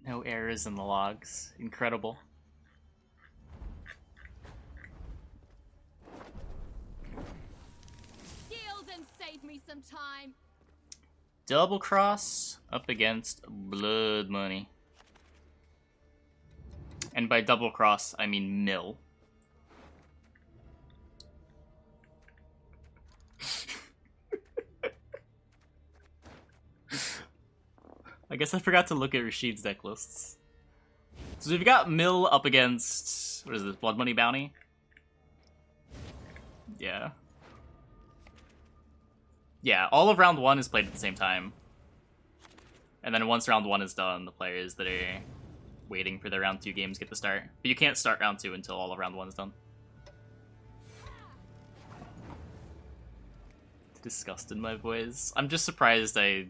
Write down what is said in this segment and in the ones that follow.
No errors in the logs. Incredible. Skills and save me some time. Double cross up against blood money. And by double cross, I mean mill. I guess I forgot to look at Rashid's deck lists. So we've got mill up against, what is this, blood money bounty? Yeah. Yeah, all of round 1 is played at the same time. And then once round 1 is done, the players that are waiting for their round 2 games get to start. But you can't start round 2 until all of round 1 is done. Disgust in my voice. I'm just surprised I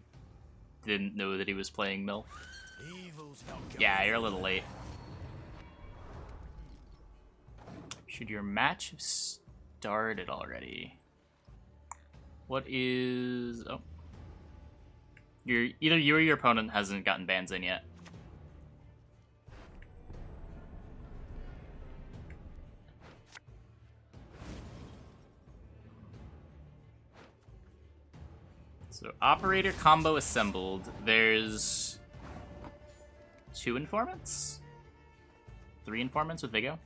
didn't know that he was playing mill. Yeah, you're a little late. Should your match have started already? What is... oh. Either you or your opponent hasn't gotten bans in yet. So, operator combo assembled. There's 2 informants? 3 informants with Vigo?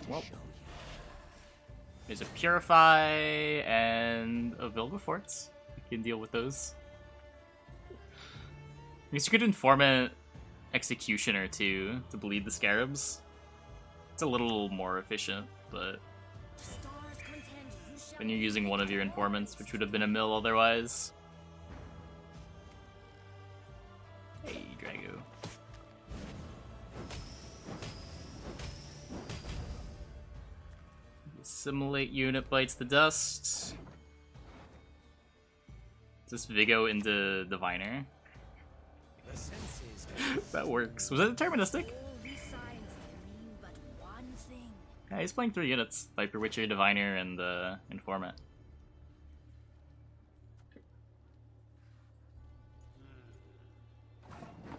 Well, there's a Purify and a Vilgefortz. We can deal with those. I guess you could informant Executioner too to bleed the Scarabs. It's a little more efficient, but then you're using one of your informants, which would have been a mill otherwise. Hey, Drago. Assimilate unit bites the dust. Just Vigo into Diviner. That works. Was that deterministic? Yeah, he's playing 3 units. Viper Witcher, Diviner, and Informant.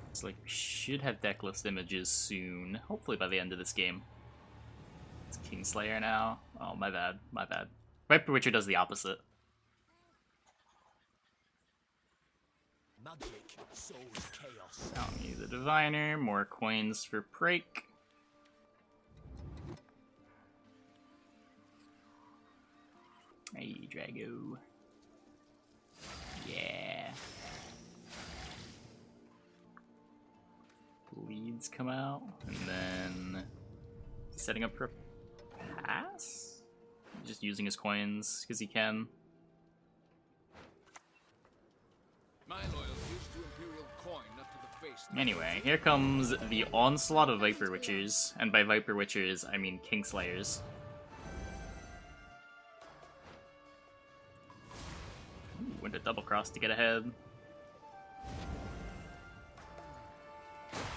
It's like we should have deck list images soon. Hopefully by the end of this game. It's Kingslayer now. Oh, my bad. My bad. Viper Witcher does the opposite. Magic sows chaos. I'll need the Diviner, more coins for Prake. Hey, Drago. Yeah. Leads come out, and then setting up for a pass? Just using his coins, because he can. My loyalty is to Imperial coin, not to the face. Anyway, here comes the onslaught of Viper Witchers, and by Viper Witchers, I mean Kingslayers. Ooh, went a double cross to get ahead.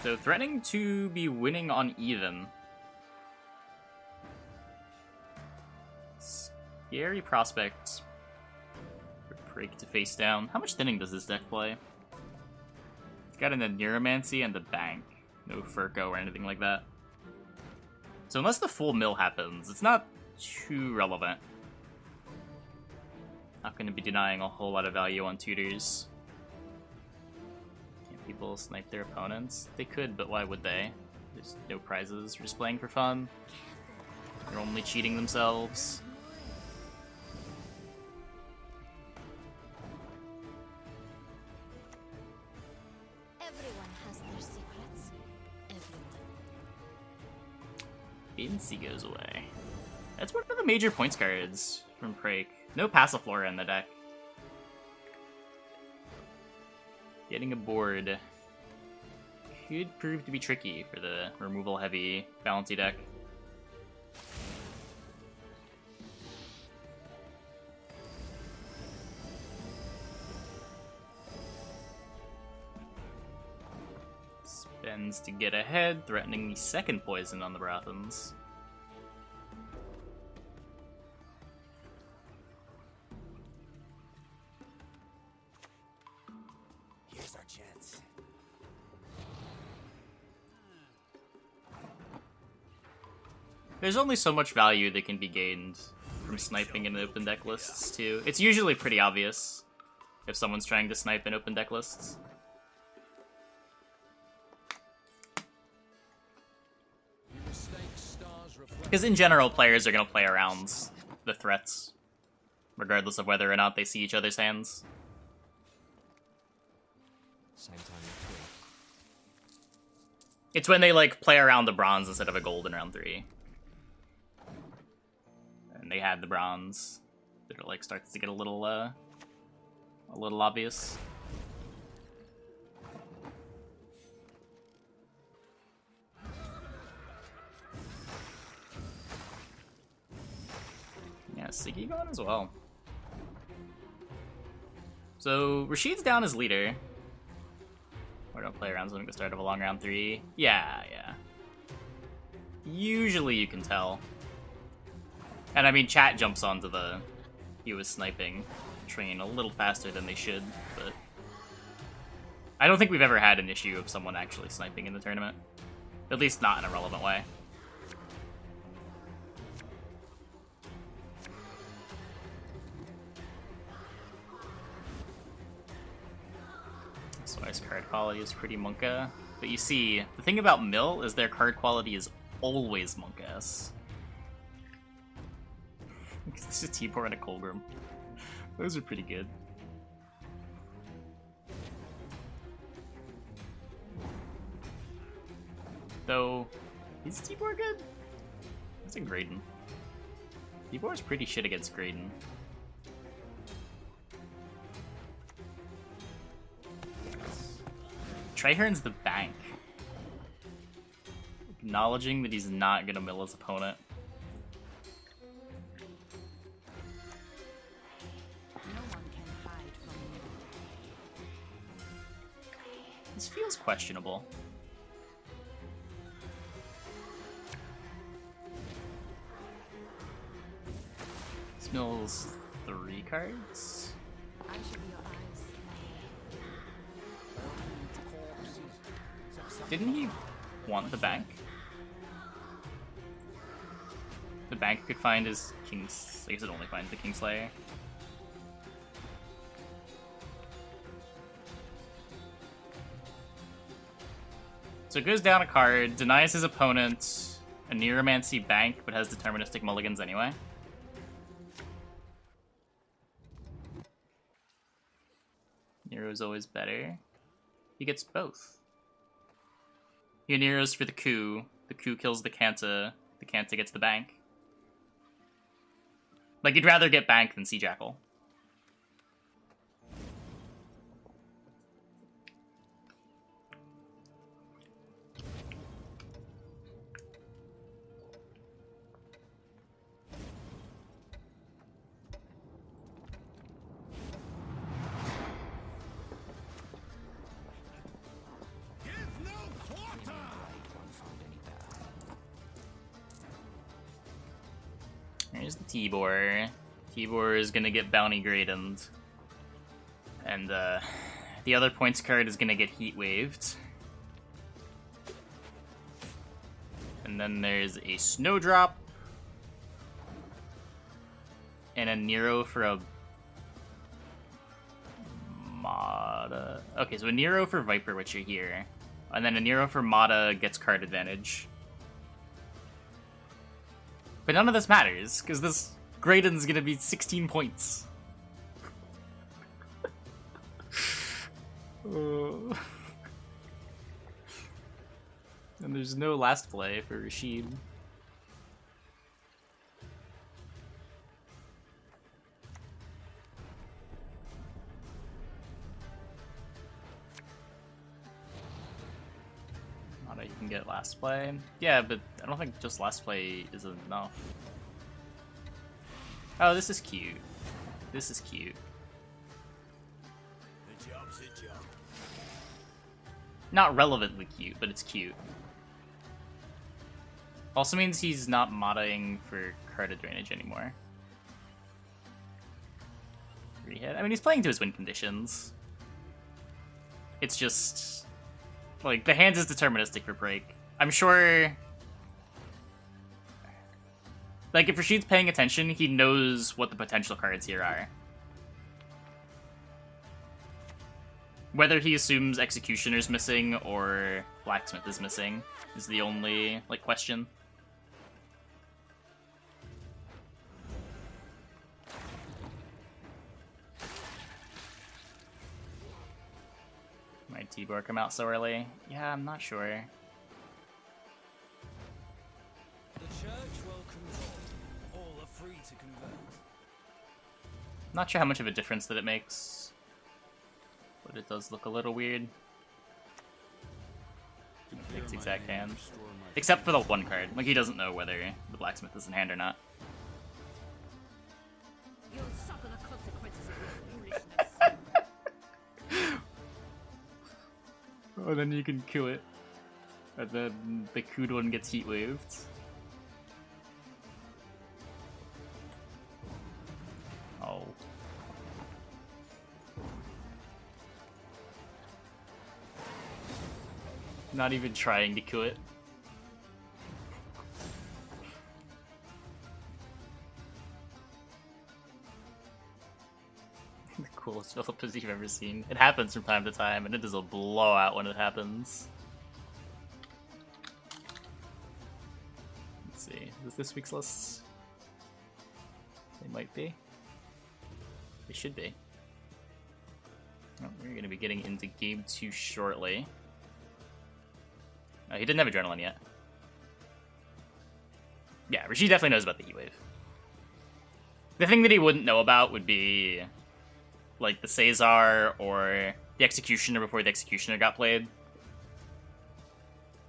So threatening to be winning on even. Scary prospect for Prake to face down. How much thinning does this deck play? It's got an Neuromancy and a Bank. No Furco or anything like that. So unless the full mill happens, it's not too relevant. Not going to be denying a whole lot of value on tutors. Can't people snipe their opponents? They could, but why would they? There's no prizes. We're just playing for fun. They're only cheating themselves. Everyone has their secrets. Everyone. Vinci goes away. That's one of the major points cards from Prake. No Passiflora in the deck. Getting a board could prove to be tricky for the removal-heavy Bounty deck. Spends to get ahead, threatening the second poison on the Brathans. chance. There's only so much value that can be gained from sniping in open deck lists, too. It's usually pretty obvious if someone's trying to snipe in open deck lists. Because in general, players are going to play around the threats, regardless of whether or not they see each other's hands. Same time next week. It's when they, like, play around the bronze instead of a gold in round 3. And they had the bronze. That it, like, starts to get a little obvious. Yeah, Siggy gone as well. So, Rashid's down as leader. We're gonna play around something at the start of a long round 3. Yeah. Usually you can tell. And I mean, chat jumps onto the he was sniping train a little faster than they should, but I don't think we've ever had an issue of someone actually sniping in the tournament. At least not in a relevant way. So his card quality is pretty monka. But you see, the thing about Mill is their card quality is always monk-ass. It's a T-Port and a Colgrim. Those are pretty good. Though, is T-Port good? That's a Graydon. T-Port's pretty shit against Graydon. Trahern's the bank. Acknowledging that he's not gonna mill his opponent. No one can hide from me. This feels questionable. This mills 3 cards. I should be your eyes. Didn't he want the bank? The bank could find his King's... I guess it only finds the Kingslayer. So it goes down a card, denies his opponent a Neuromancy bank, but has deterministic mulligans anyway. Nero's always better. He gets both. He Nero's for the coup kills the Kanta gets the bank. Like, you'd rather get bank than Sea Jackal. Here's the T-Bor. T-Bor is gonna get Bounty Gradened. And the other points card is gonna get Heat Waved. And then there's a Snowdrop. And a Nero for a Mata. Okay, so a Nero for Viper Witcher here. And then a Nero for Mata gets card advantage. But none of this matters, because this Graydon's gonna be 16 points. And there's no last play for Rashid. You can get last play. Yeah, but I don't think just last play is enough. Oh, this is cute. This is cute. The job's a job. Not relevantly cute, but it's cute. Also means he's not modding for card advantage anymore. 3 hit. I mean, he's playing to his win conditions. It's just like the hand is deterministic for break. I'm sure. Like, if Rashid's paying attention, he knows what the potential cards here are. Whether he assumes Executioner's missing or Blacksmith is missing is the only, like, question. Might T-Bar come out so early? Yeah, I'm not sure. The church will control. All are free to convert. Not sure how much of a difference that it makes, but it does look a little weird. Picked exact hand. Except for the one card. Like, he doesn't know whether the Blacksmith is in hand or not. You'll suffer the consequences of your foolishness. Oh, then you can kill it. And then the Cood one gets heat waved. Oh. Not even trying to kill it. The coolest Philip you've ever seen. It happens from time to time, and it is a blowout when it happens. Let's see. Is this week's list? They might be. They should be. Oh, we're going to be getting into game 2 shortly. Oh, he didn't have Adrenaline yet. Yeah, Rashid definitely knows about the Heat Wave. The thing that he wouldn't know about would be, like, the Caesar or the Executioner before the Executioner got played.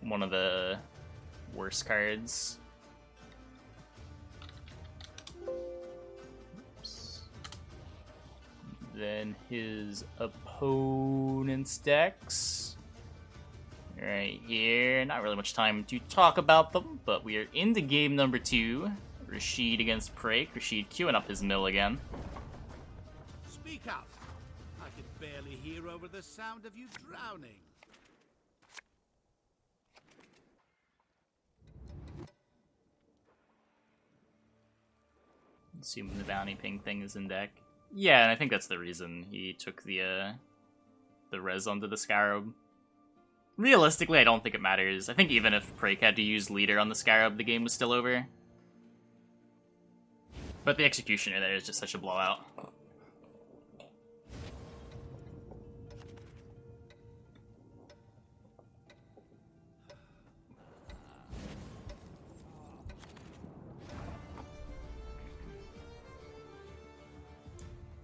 One of the worst cards. Oops. Then his opponent's decks. Right here, not really much time to talk about them, but we are into game number 2. Rashid against Prake. Rashid queuing up his mill again. Speak up. I can barely hear over the sound of you drowning. Assuming the bounty ping thing is in deck. Yeah, and I think that's the reason he took the res onto the Scarab. Realistically, I don't think it matters. I think even if Prake had to use Leader on the Scarab, the game was still over. But the Executioner there is just such a blowout.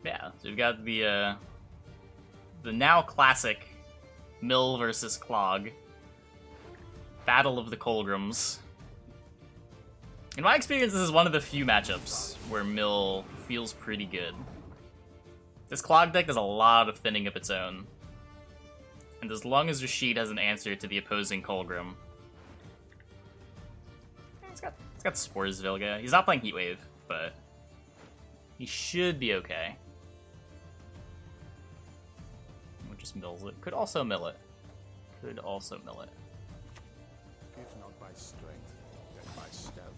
Yeah, so we've got the now classic Mill versus Clog. Battle of the Colgrams. In my experience, this is one of the few matchups where Mill feels pretty good. This Clog deck does a lot of thinning of its own. And as long as Rashid has an answer to the opposing Colgram... It's got Spores Vilga. He's not playing Heatwave, but he should be okay. Just mills it. Could also mill it. Could also mill it. If not by strength, then by stealth.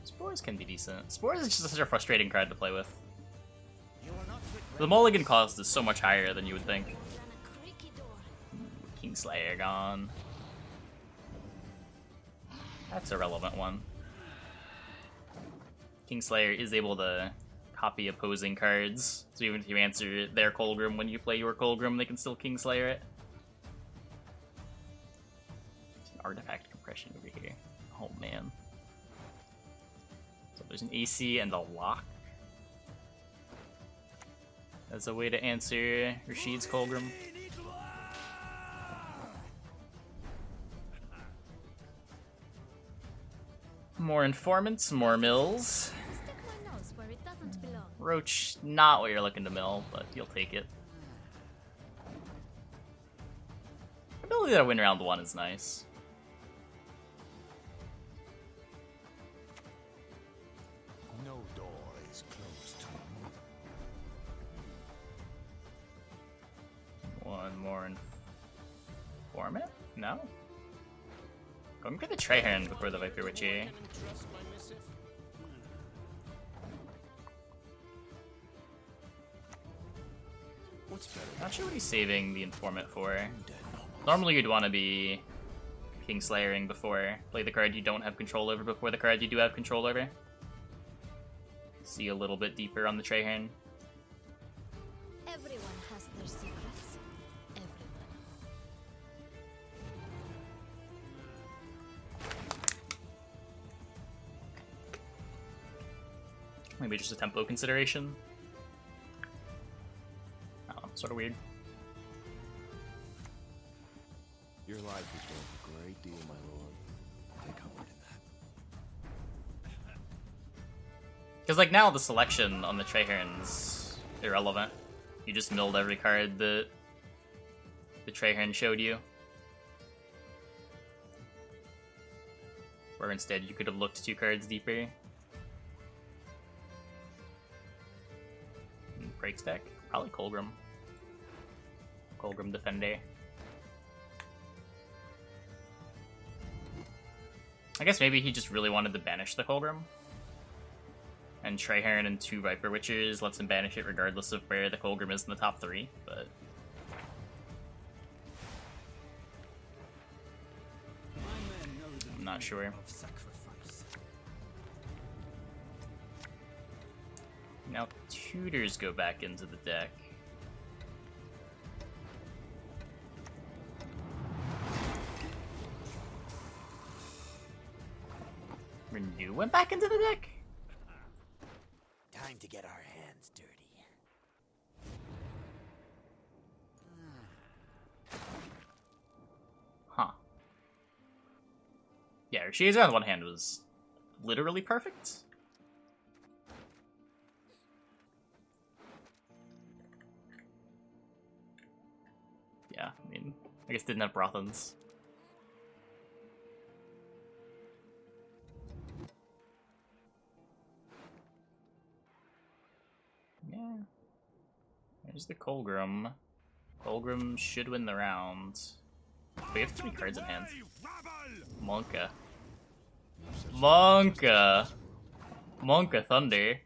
Spores can be decent. Spores is just such a frustrating card to play with. The mulligan cost is so much higher than you would think. Kingslayer gone. That's a relevant one. Kingslayer is able to copy opposing cards, so even if you answer their Colgram when you play your Colgram, they can still Kingslayer it. There's an artifact compression over here. Oh man. So there's an AC and a lock as a way to answer Rashid's Colgram. More informants, more mills. Stick my nose where it doesn't belong. Roach, not what you're looking to mill, but you'll take it. Ability to win round 1 is nice. No door is closed to me. Informant? No? Going for the Traherne before the Viper Witchy. What's better? Not sure what he's saving the Informant for. Normally you'd want to be Kingslayering before. Play the card you don't have control over before the card you do have control over. See a little bit deeper on the Traherne. Everyone has their secrets. Everyone. Maybe just a tempo consideration. Oh, sort of weird. Your life is worth a great deal, my lord. Take comfort in that. Because, like, now the selection on the Traherne's irrelevant. You just milled every card that the Traherne showed you. Or instead, you could have looked 2 cards deeper. Breaks deck? Probably Colgrim. Colgrim Defender. I guess maybe he just really wanted to banish the Colgrim. And Traherne and 2 Viper Witchers lets him banish it regardless of where the Colgrim is in the top 3, but... I'm not sure. Now Tutors go back into the deck. Renew went back into the deck? Time to get our hands dirty. Huh. Yeah, Urshiza on one hand was literally perfect. Yeah, I mean, I guess didn't have Brothans. Yeah. There's the Colgrim. Colgrim should win the round. We have 3 cards in hand. Monka. Monka! Monka Thunder.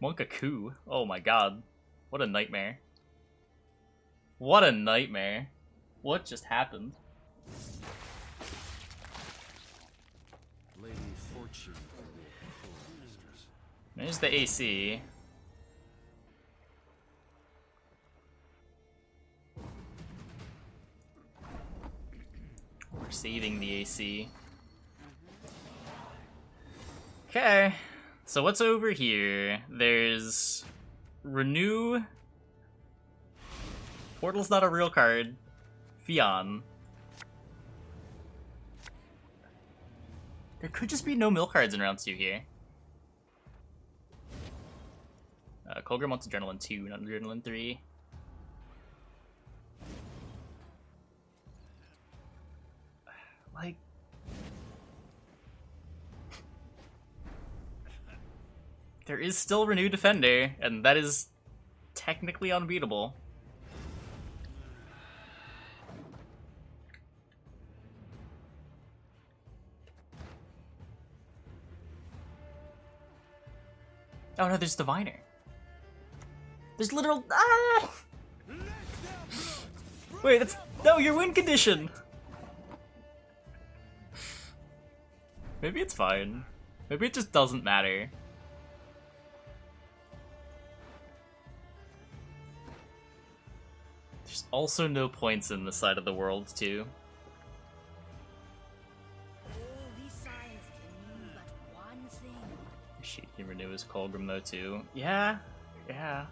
Monka Coup. Oh my god. What a nightmare. What a nightmare. What just happened? Lady Fortune will be a full mistress. There's the AC. We're saving the AC. Okay. So what's over here? There's Renew. Portal's not a real card. Fionn. There could just be no mill cards in round 2 here. Colgrim wants Adrenaline 2, not Adrenaline 3. Like... There is still Renew Defender, and that is technically unbeatable. Oh no, there's Diviner. There's literal... Ah! Wait, that's... No, your win condition! Maybe it's fine. Maybe it just doesn't matter. There's also no points in this side of the world, too. All these signs can mean but one thing. She can renew his Colgrim, though, too. Yeah, yeah.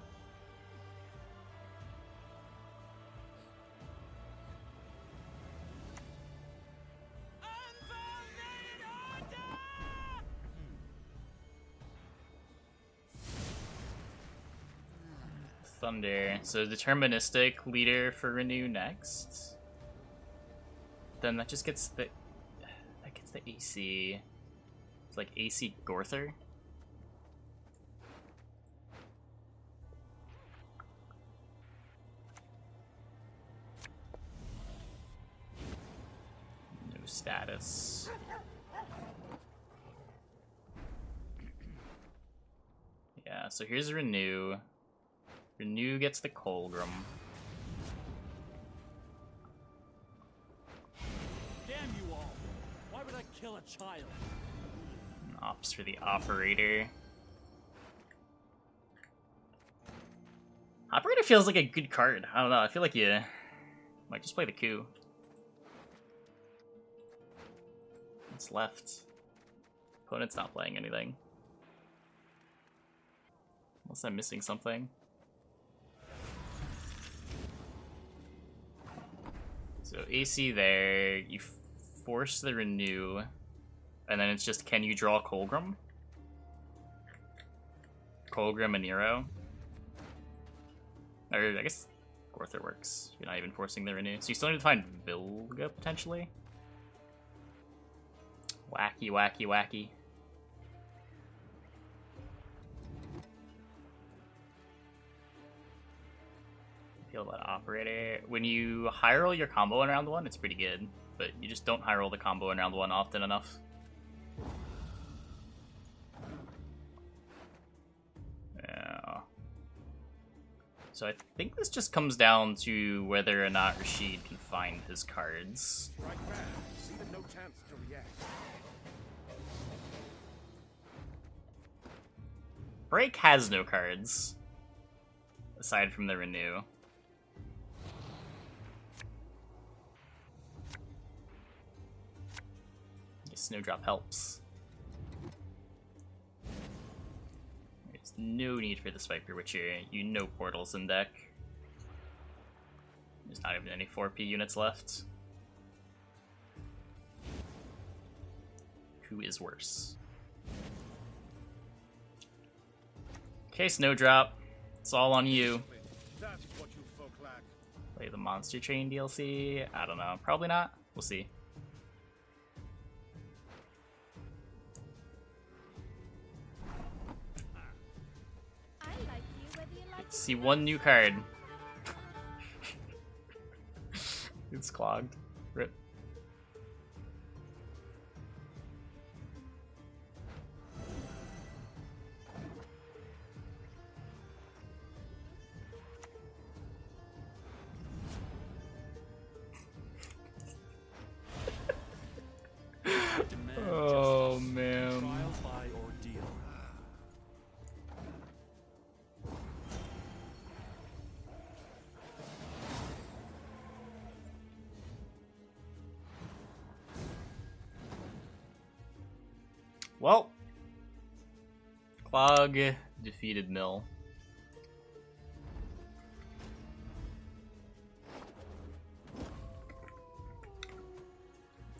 Thunder. So deterministic leader for Renew next. Then that just gets the AC. It's like AC Gorther. this. Yeah, so here's Renew. Renew gets the Colgrim. Damn you all! Why would I kill a child? Ops for the Operator. Operator feels like a good card. I don't know, I feel like you might just play the coup. What's left? Opponent's not playing anything. Unless I'm missing something. So AC there, you force the Renew, and then it's just, can you draw Colgrim? Colgrim and Nero? Or I guess Gorther works. You're not even forcing the Renew. So you still need to find Vilga, potentially? Wacky, wacky, wacky. Feel about Operator. When you high roll your combo in round 1, it's pretty good, but you just don't high roll the combo in round 1 often enough. Yeah. So I think this just comes down to whether or not Rashid can find his cards. Strike back. See them no chance to react. Break has no cards, aside from the Renew. Snowdrop helps. There's no need for the Viper Witcher. You know Portal's in deck. There's not even any 4P units left. Who is worse? Okay, Snowdrop. It's all on you. That's what you folk lack. Play the Monster Train DLC? I don't know. Probably not. We'll see. I like you whether you like it See or one not. new card. It's clogged. Rip. Demand Oh justice. man. Trial by ordeal. Well, Clog defeated Mill.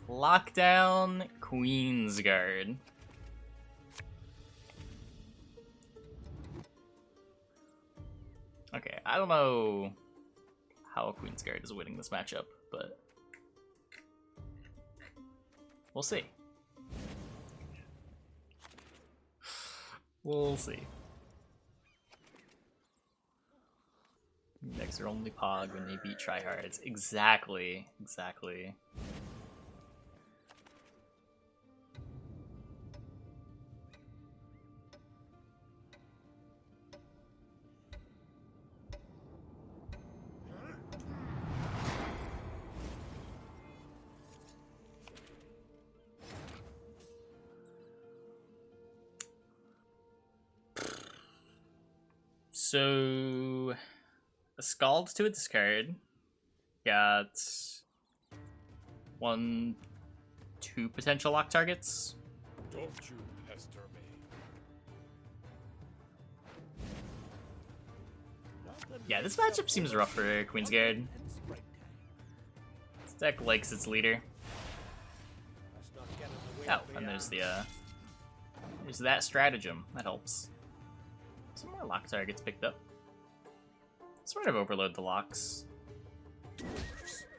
Lockdown Queensguard. Okay, I don't know how Queensguard is winning this matchup, but we'll see. We'll see. Decks are only Pog when they beat tryhards. Exactly. Exactly. So, a Scald to a discard. Got 1, 2 potential lock targets. Don't you pester me. Yeah, this matchup seems rough for Queensguard. This deck likes its leader. Oh, and there's there's that stratagem. That helps. Some more lock targets picked up. Sort of overload the locks.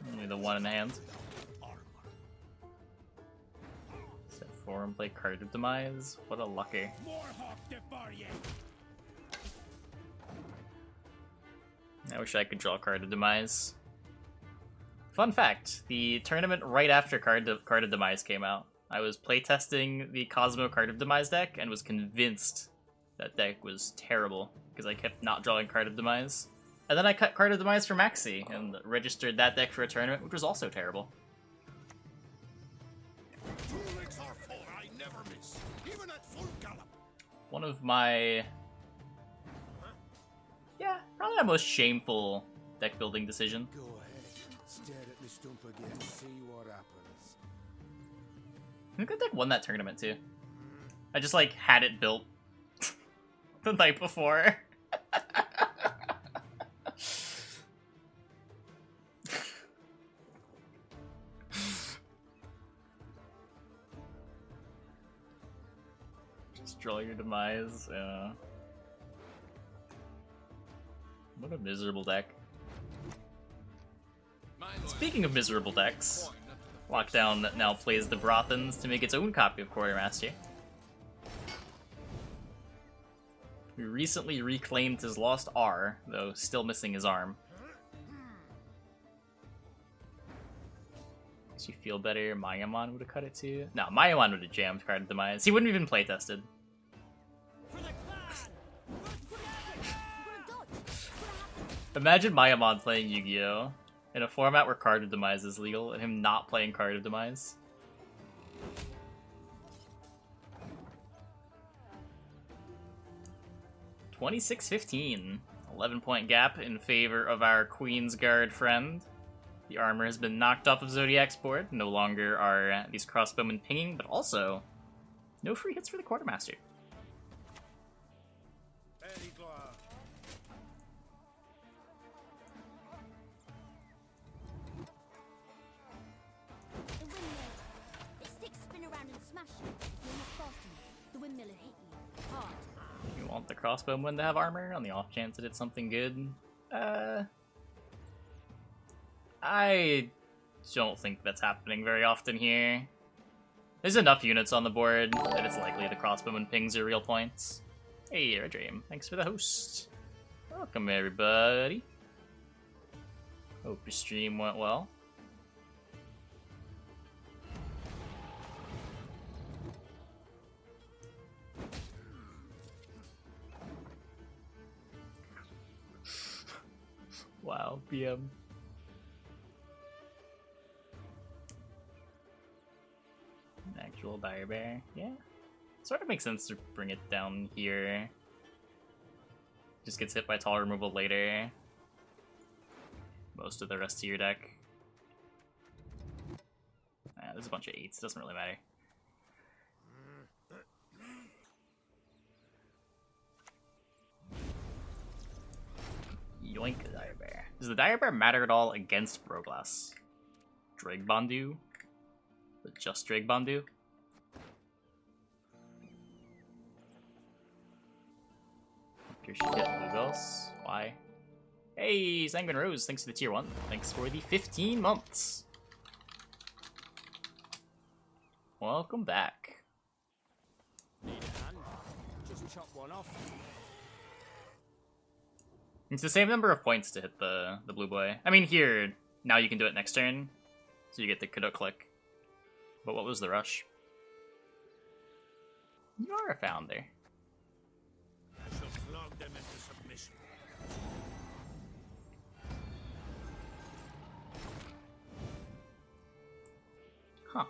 Only the one in hand. Set 4 and play Card of Demise. What a lucker. I wish I could draw Card of Demise. Fun fact, the tournament right after Card of Demise came out, I was playtesting the Cosmo Card of Demise deck and was convinced that deck was terrible because I kept not drawing Card of Demise. And then I cut Card of Demise for Maxi and registered that deck for a tournament, which was also terrible. One of my... yeah, probably my most shameful deck building decision. Go ahead. Stare at the stump again. See what happens. I think that deck won that tournament too. I just like had it built the night before. Just draw your demise. What a miserable deck. Speaking of miserable decks, Lockdown now plays the Brothans to make its own copy of Quartermaster. He recently reclaimed his lost R, though still missing his arm. Does you feel better? Mayamon would have cut it too? No, Mayamon would have jammed Card of Demise. He wouldn't have even playtested. Imagine Mayamon playing Yu-Gi-Oh! In a format where Card of Demise is legal, and him not playing Card of Demise. $26.15. 11-point gap in favor of our Queensguard friend. The armor has been knocked off of Zodiac's board. No longer are these crossbowmen pinging, but also no free hits for the Quartermaster. You want the crossbowman to have armor on the off chance that it's something good? I don't think that's happening very often here. There's enough units on the board that it's likely the crossbowman pings are real points. Hey, Red Dream, thanks for the host. Welcome, everybody. Hope your stream went well. Wow, BM. Actual Dire Bear, yeah. Sort of makes sense to bring it down here. Just gets hit by tall removal later. Most of the rest of your deck. There's a bunch of 8s, doesn't really matter. Yoink the Dire Bear. Does the Dire Bear matter at all against Broglass? Drake Bondu? But just Drake Bondu? Here she hit Lugos. Why? Hey, Sanguine Rose, thanks for the tier 1. Thanks for the 15 months. Welcome back. Need a hand? Just chop one off. It's the same number of points to hit the blue boy. I mean, here, now you can do it next turn, so you get the Caduc click. But what was the rush? You are a founder. I shall flog them into submission. Huh.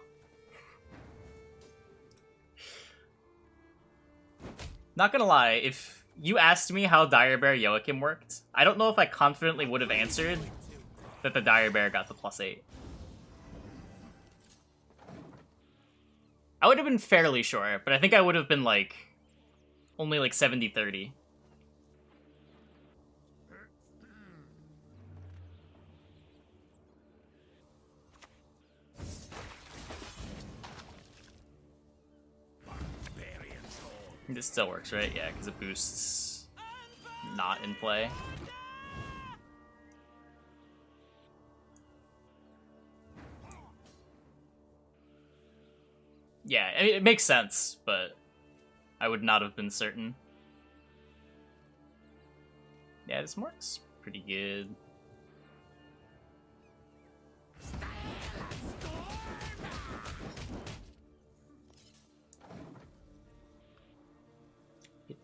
Not gonna lie, if you asked me how Dire Bear Joachim worked, I don't know if I confidently would have answered that the Dire Bear got the +8. I would have been fairly sure, but I think I would have been like, only like 70-30. This still works, right? Yeah, because it boosts not in play. Yeah, I mean, it makes sense, but I would not have been certain. Yeah, this works pretty good.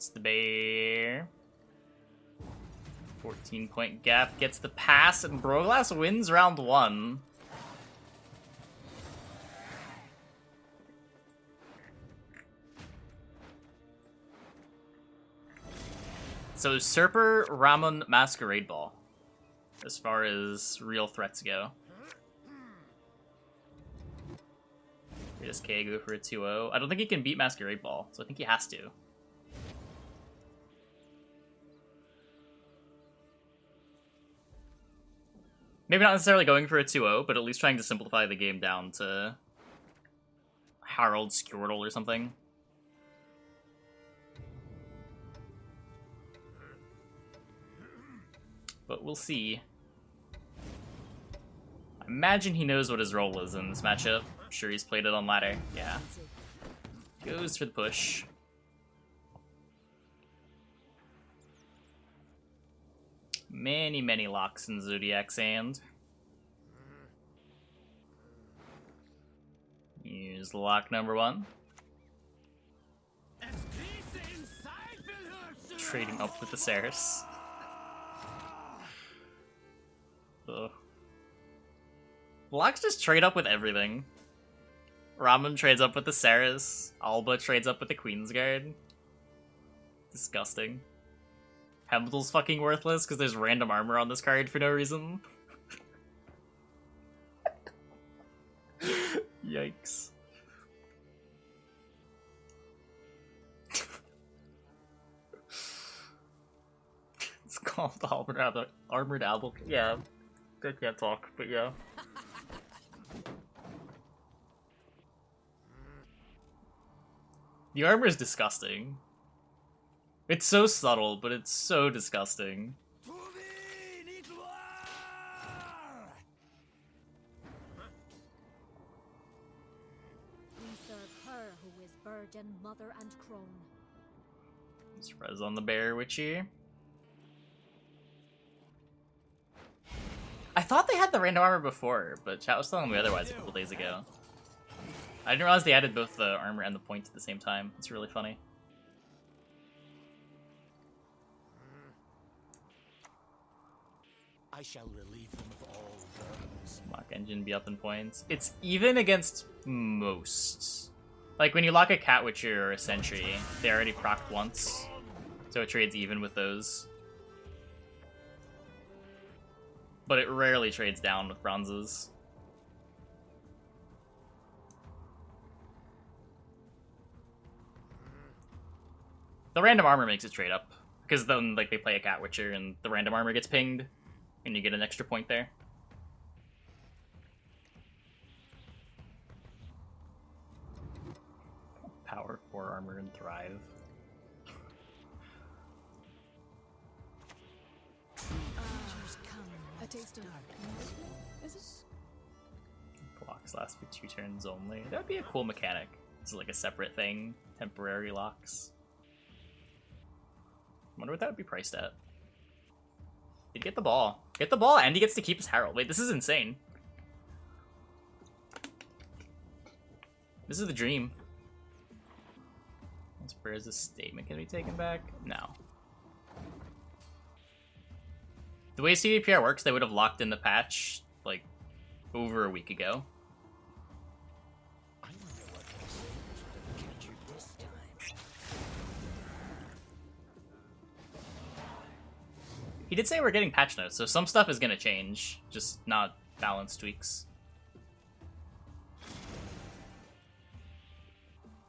It's the bear. 14-point gap gets the pass, and Broglass wins round 1. So Usurper, Ramon, Masquerade Ball, as far as real threats go. Just K go for a 2-0. I don't think he can beat Masquerade Ball, so I think he has to. Maybe not necessarily going for a 2-0, but at least trying to simplify the game down to Harold Squirtle or something. But we'll see. I imagine he knows what his role is in this matchup. I'm sure he's played it on ladder. Yeah. Goes for the push. Many, many locks in Zodiac's hand. Here's lock number 1. Trading up with the Ceres. Ugh. Locks just trade up with everything. Ramen trades up with the Ceres. Alba trades up with the Queensguard. Disgusting. Hemdall's fucking worthless because there's random armor on this card for no reason. Yikes. It's called Armored Apple. Yeah. I can't talk, but yeah. The armor is disgusting. It's so subtle, but it's so disgusting. We serve her who is virgin, mother, and crone. Just res on the bear, Witchy. I thought they had the random armor before, but chat was telling me otherwise a couple days ago. I didn't realize they added both the armor and the point at the same time. It's really funny. I shall relieve them of all burdens. Lock engine be up in points. It's even against most. Like when you lock a Cat Witcher or a Sentry, they already procced once. So it trades even with those. But it rarely trades down with bronzes. The random armor makes it trade up. Because then like they play a Cat Witcher and the random armor gets pinged. And you get an extra point there. Power 4 armor and Thrive. A taste of is it? Locks last for 2 turns only. That would be a cool mechanic. It's like a separate thing. Temporary locks. Wonder what that would be priced at. He'd get the ball. Get the ball, and he gets to keep his Herald. Wait, this is insane. This is the dream. Where is this statement gonna be taken back? No. The way CDPR works, they would have locked in the patch, like, over a week ago. I wonder what they say was captured this time. He did say we're getting patch notes, so some stuff is gonna change, just not balance tweaks.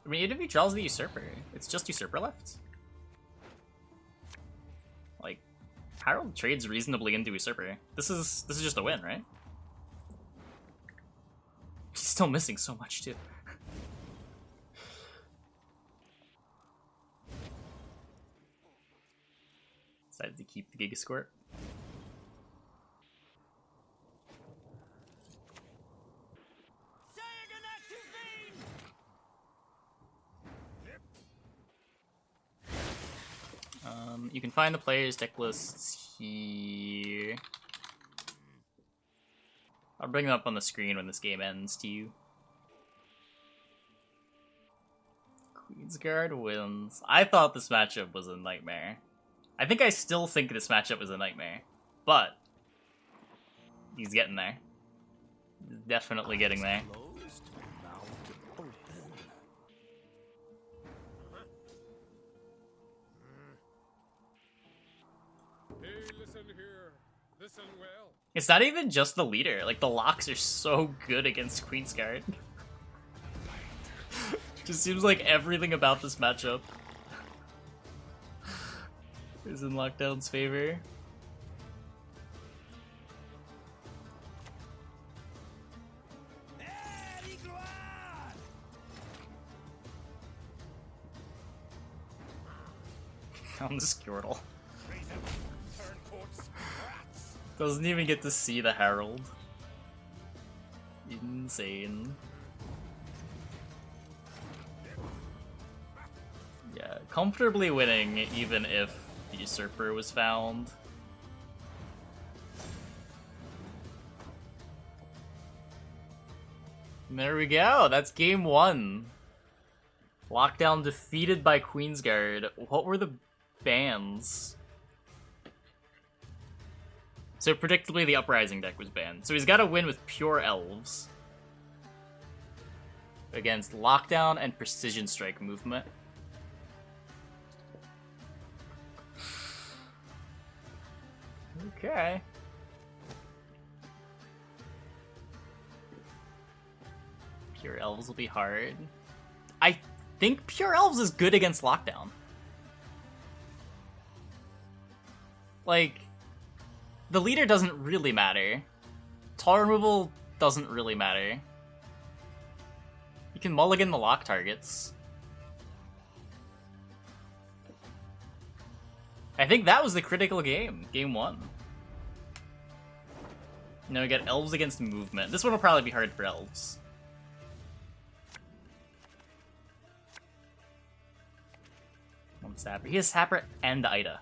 I mean, even if he draws the Usurper, it's just Usurper left. Like, Harold trades reasonably into Usurper. This is just a win, right? He's still missing so much too. Decided to keep the Gigasquirt. You can find the players' deck lists here. I'll bring them up on the screen when this game ends to you. Queensguard wins. I thought this matchup was a nightmare. I think I still think this matchup is a nightmare. But he's getting there. He's definitely getting there. Closed, mouth open. Hey, listen here. Listen well. It's not even just the leader. Like, the locks are so good against Queensguard. Just seems like everything about this matchup is in Lockdown's favor. On the Squirtle. Doesn't even get to see the Herald. Insane. Yeah, comfortably winning even if the Usurper was found. And there we go, that's game 1. Lockdown defeated by Queensguard. What were the bans? So predictably the Uprising deck was banned. So he's got to win with Pure Elves against Lockdown and Precision Strike movement. Okay. Pure Elves will be hard. I think Pure Elves is good against Lockdown. Like, the leader doesn't really matter. Tall removal doesn't really matter. You can mulligan the lock targets. I think that was the critical game. Game 1. Now we got Elves against movement. This one will probably be hard for Elves. One Sapper. He has Sapper and Ida.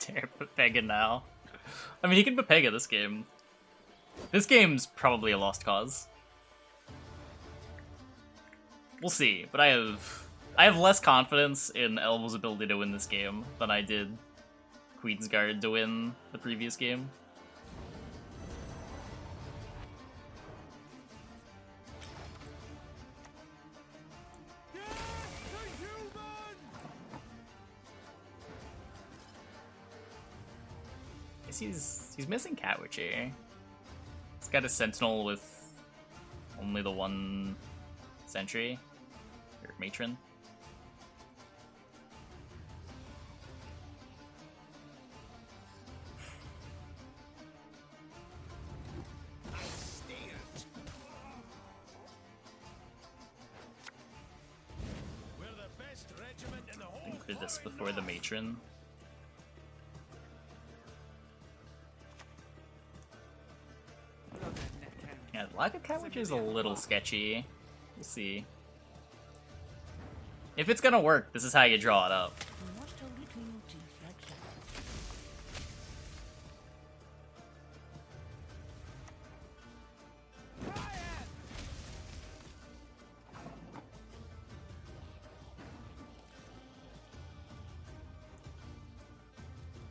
Dare Pepega now. I mean, he can Pepega this game. This game's probably a lost cause. We'll see, but I have less confidence in Elbo's ability to win this game than I did Queensguard to win the previous game. He's missing Catwitch here. He's got a Sentinel with only the one Sentry or Matron. I think for this before the Matron. Yeah, the lack of Catwitch is a little sketchy. We'll see. If it's gonna work, this is how you draw it up.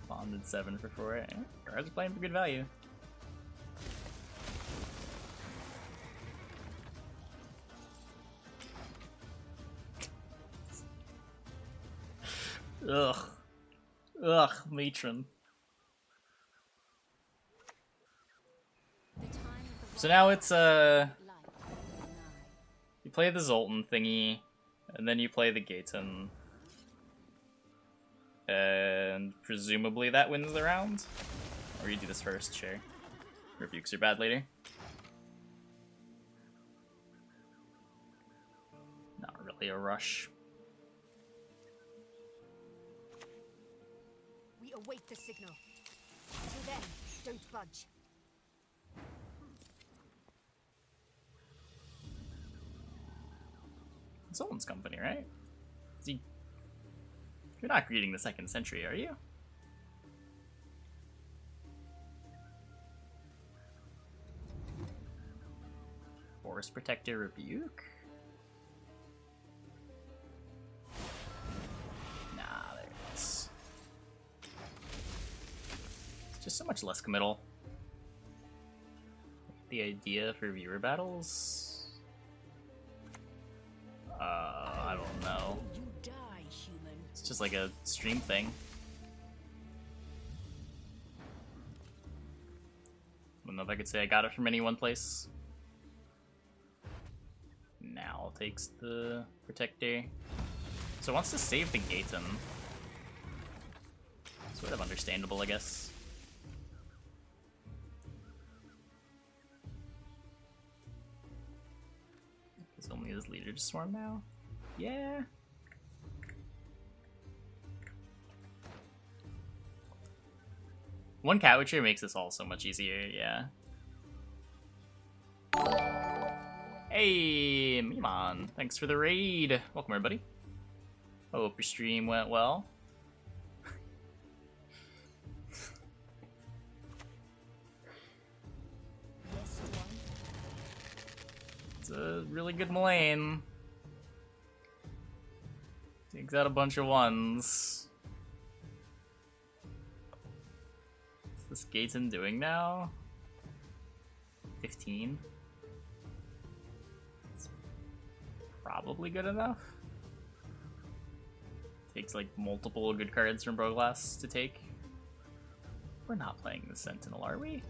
Bonded 7 for 4. Guards are playing for good value. Ugh, Matron. So now it's you play the Zoltan thingy, and then you play the Gaten. And presumably that wins the round? Or you do this first, sure. Rebukes are bad later. Not really a rush. We await the signal. Until then, don't budge. Solon's company, right? Is he... You're not greeting the 2nd century, are you? Forest Protector Rebuke? Nah, there it is. It's just so much less committal. The idea for viewer battles? I don't know. You die, human. It's just like a stream thing. I don't know if I could say I got it from any one place. Now takes the Protector. So it wants to save the Gaten. Sort of understandable, I guess. Is only his leader to swarm now? Yeah. One Cat Witcher makes this all so much easier, yeah. Hey, Mimon, thanks for the raid. Welcome, everybody. Hope your stream went well. It's a really good Mullane. Takes out a bunch of ones. What's this Gaten doing now? 15? It's probably good enough. Takes like multiple good cards from Broglass to take. We're not playing the Sentinel, are we?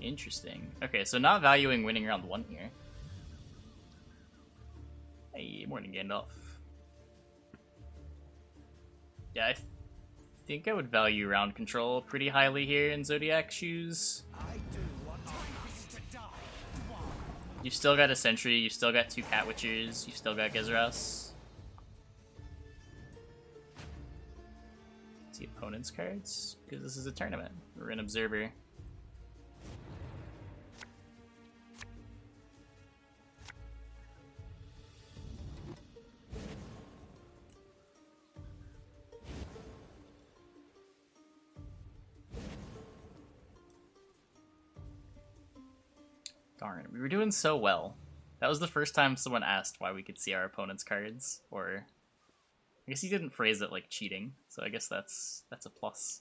Interesting. Okay, so not valuing winning round 1 here. Hey, morning Gandalf. Yeah, I think I would value round control pretty highly here in Zodiac Shoes. You've still got a Sentry, you've still got 2 Cat Witchers, you've still got Gezeras. See opponent's cards? Because this is a tournament. We're an observer. Darn, we were doing so well. That was the first time someone asked why we could see our opponent's cards, or I guess he didn't phrase it like cheating, so I guess that's a plus.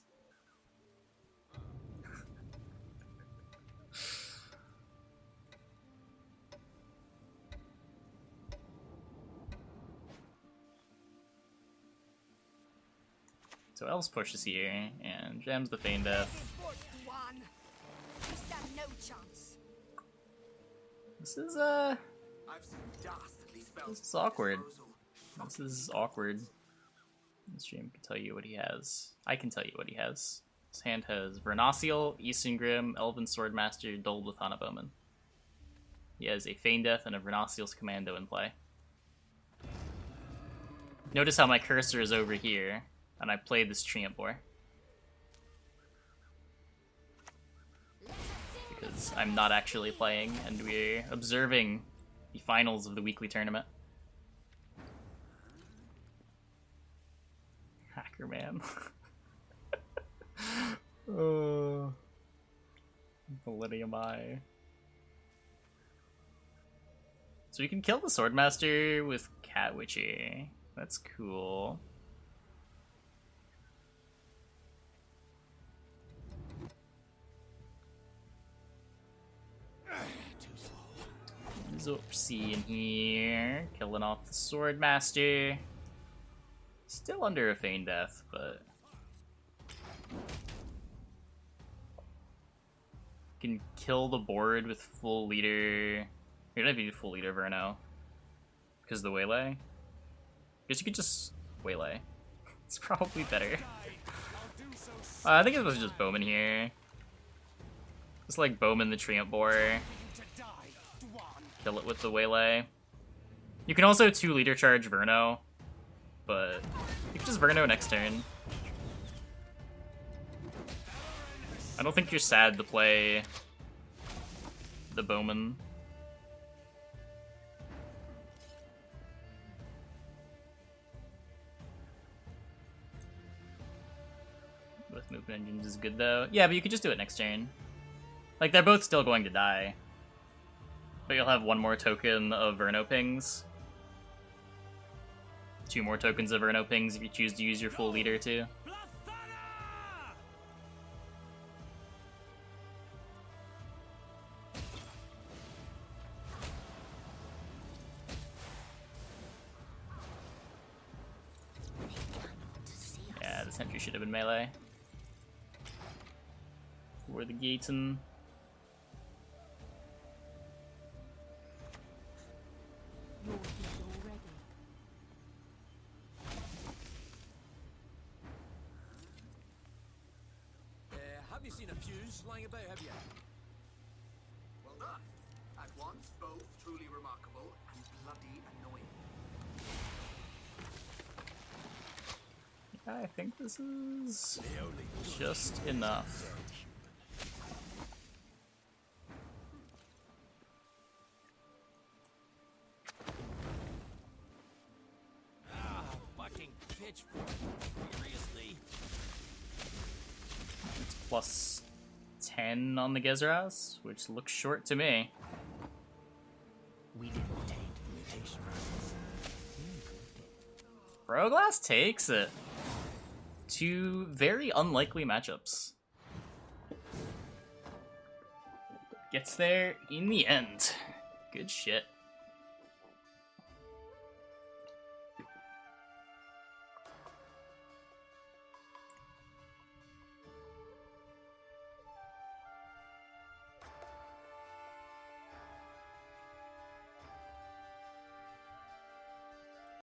So Elves pushes here, and jams the Feign Death. You stand no chance. This is I've seen dastardly spells. this is awkward. This is awkward. This stream can tell you what he has. I can tell you what he has. His hand has Vernociel, Eastern Grim, Elven Swordmaster, dulled with Hana Bowman. He has a Feign Death and a Vernociel's Commando in play. Notice how my cursor is over here, and I played this Treant Boar. Because I'm not actually playing, and we're observing the finals of the weekly tournament. Hacker man. Oh. Millennium Eye. So you can kill the Swordmaster with Cat Witcher. That's cool. Zorpsy in here, killing off the Swordmaster. Still under a Feign Death, but can kill the board with full leader. You're gonna be full leader Verno because of the waylay. Guess you could just waylay. It's probably better. I think it was just Bowman here. Just like Bowman the Treant Boar. Kill it with the waylay. You can also 2 leader charge Verno, but you can just Verno next turn. I don't think you're sad to play the Bowman. With movement engines is good though. Yeah, but you could just do it next turn. Like, they're both still going to die. But you'll have one more token of Verno pings. 2 more tokens of Verno pings if you choose to use your full leader too. Yeah, the sentry should have been melee. For the Gaten. Your deed already. Have you seen a fuse lying about, have you? Well done. At once, both truly remarkable and bloody annoying. I think this is just enough. Ah, fucking pitchfork. Seriously. It's plus 10 on the Gezras, which looks short to me. We didn't take mutation rules. Broglass takes it. 2 very unlikely matchups. Gets there in the end. Good shit.